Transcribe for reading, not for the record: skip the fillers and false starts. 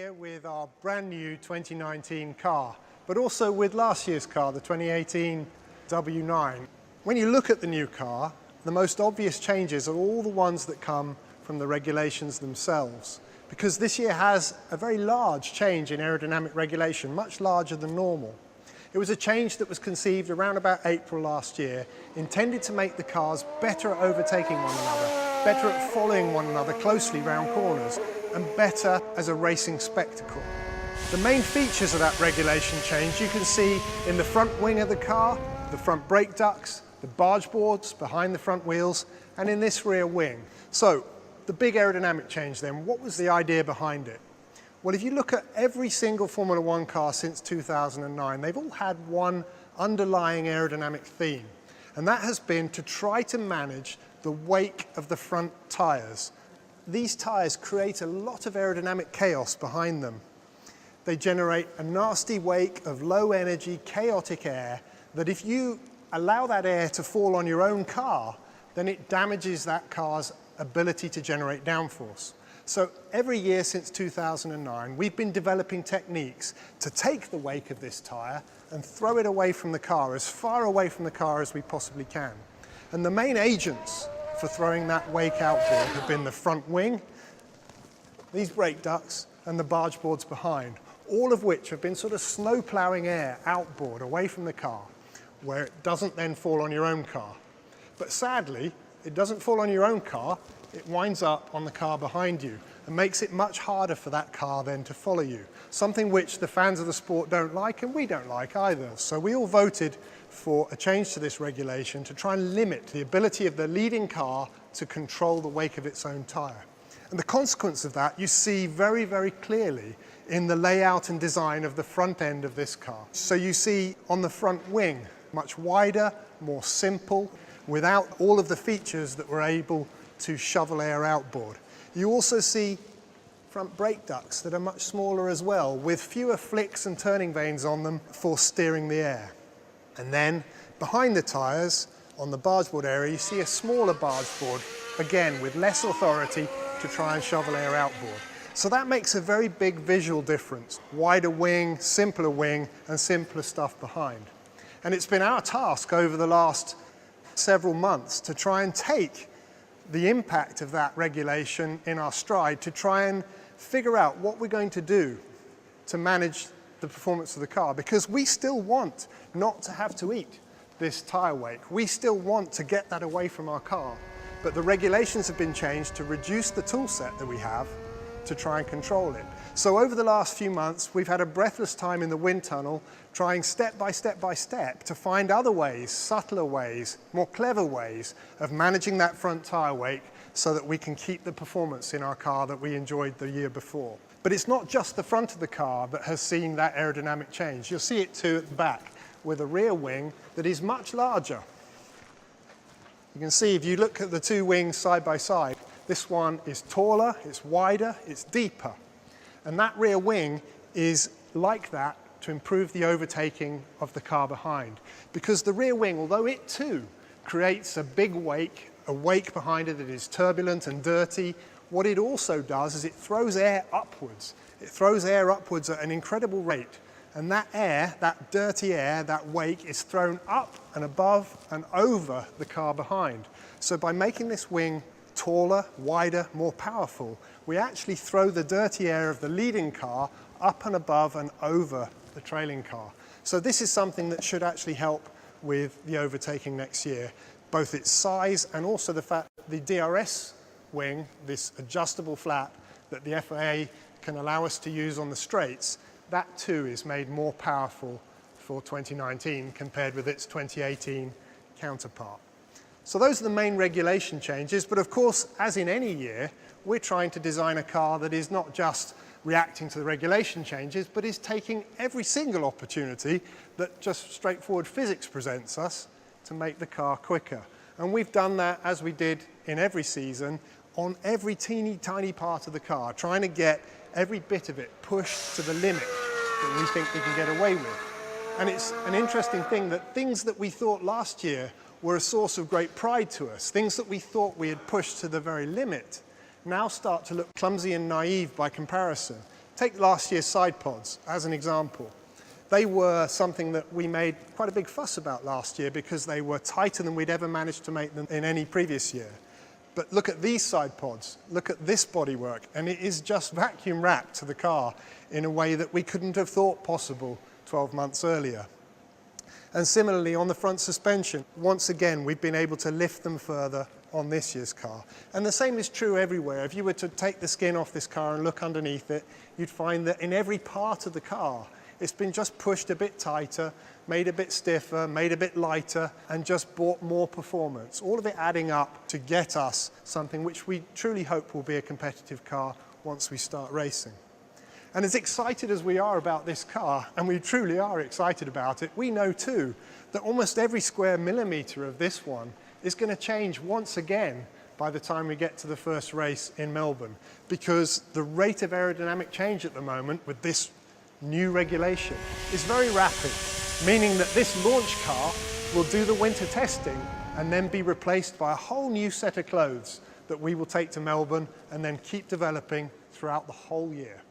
here with our brand new 2019 car, but also with last year's car, the 2018 W9. When you look at the new car, the most obvious changes are all the ones that come from the regulations themselves, because this year has a very large change in aerodynamic regulation, much larger than normal. It was a change that was conceived around about April last year, intended to make the cars better at overtaking one another, better at following one another closely round corners, and better as a racing spectacle. The main features of that regulation change you can see in the front wing of the car, the front brake ducts, the barge boards behind the front wheels, and in this rear wing. So, the big aerodynamic change then, what was the idea behind it? Well, if you look at every single Formula One car since 2009, they've all had one underlying aerodynamic theme, and that has been to try to manage the wake of the front tyres. These tyres create a lot of aerodynamic chaos behind them. They generate a nasty wake of low energy, chaotic air that if you allow that air to fall on your own car, then it damages that car's ability to generate downforce. So every year since 2009, we've been developing techniques to take the wake of this tyre and throw it away from the car, as far away from the car as we possibly can. And the main agents for throwing that wake outboard have been the front wing, these brake ducts, and the barge boards behind, all of which have been sort of snow ploughing air outboard away from the car, where it doesn't then fall on your own car. But sadly, it doesn't fall on your own car, it winds up on the car behind you and makes it much harder for that car then to follow you, something which the fans of the sport don't like and we don't like either. So we all voted for a change to this regulation to try and limit the ability of the leading car to control the wake of its own tyre. And the consequence of that you see very, very clearly in the layout and design of the front end of this car. So you see on the front wing, much wider, more simple, without all of the features that were able to shovel air outboard. You also see front brake ducts that are much smaller as well, with fewer flicks and turning vanes on them for steering the air. And then behind the tyres, on the barge board area, you see a smaller barge board, again with less authority to try and shovel air outboard. So that makes a very big visual difference. Wider wing, and simpler stuff behind. And it's been our task over the last several months to try and take the impact of that regulation in our stride, to try and figure out what we're going to do to manage the performance of the car, because we still want not to have to eat this tyre wake. We still want to get that away from our car, but the regulations have been changed to reduce the tool set that we have to try and control it. So over the last few months, we've had a breathless time in the wind tunnel, trying step by step to find other ways, subtler ways, more clever ways of managing that front tyre wake so that we can keep the performance in our car that we enjoyed the year before. But it's not just the front of the car that has seen that aerodynamic change. You'll see it too at the back, with a rear wing that is much larger. You can see if you look at the two wings side by side, this one is taller, it's wider, it's deeper. And that rear wing is like that to improve the overtaking of the car behind. Because the rear wing, although it too creates a big wake, a wake behind it that is turbulent and dirty, what it also does is it throws air upwards. It throws air upwards at an incredible rate. And that air, that dirty air, that wake is thrown up and above and over the car behind. So by making this wing taller, wider, more powerful, we actually throw the dirty air of the leading car up and above and over the trailing car. So this is something that should actually help with the overtaking next year, both its size and also the fact that the DRS wing, this adjustable flap that the FIA can allow us to use on the straights, that too is made more powerful for 2019 compared with its 2018 counterpart. So those are the main regulation changes, but of course, as in any year, we're trying to design a car that is not just reacting to the regulation changes, but is taking every single opportunity that just straightforward physics presents us to make the car quicker. And we've done that, as we did in every season, on every teeny tiny part of the car, trying to get every bit of it pushed to the limit that we think we can get away with. And it's an interesting thing that things that we thought last year were a source of great pride to us, things that we thought we had pushed to the very limit, now start to look clumsy and naive by comparison, Take last year's side pods as an example. They were something that we made quite a big fuss about last year because they were tighter than we'd ever managed to make them in any previous year. But look at these side pods, look at this bodywork, and it is just vacuum wrapped to the car in a way that we couldn't have thought possible 12 months earlier. And similarly on the front suspension, once again we've been able to lift them further on this year's car. And the same is true everywhere. If you were to take the skin off this car and look underneath it, you'd find that in every part of the car it's been just pushed a bit tighter, made a bit stiffer, made a bit lighter, and just brought more performance. All of it adding up to get us something which we truly hope will be a competitive car once we start racing. And as excited as we are about this car, and we truly are excited about it, we know too that almost every square millimetre of this one is going to change once again by the time we get to the first race in Melbourne, because the rate of aerodynamic change at the moment with this new regulation is very rapid, meaning that this launch car will do the winter testing and then be replaced by a whole new set of clothes that we will take to Melbourne and then keep developing throughout the whole year.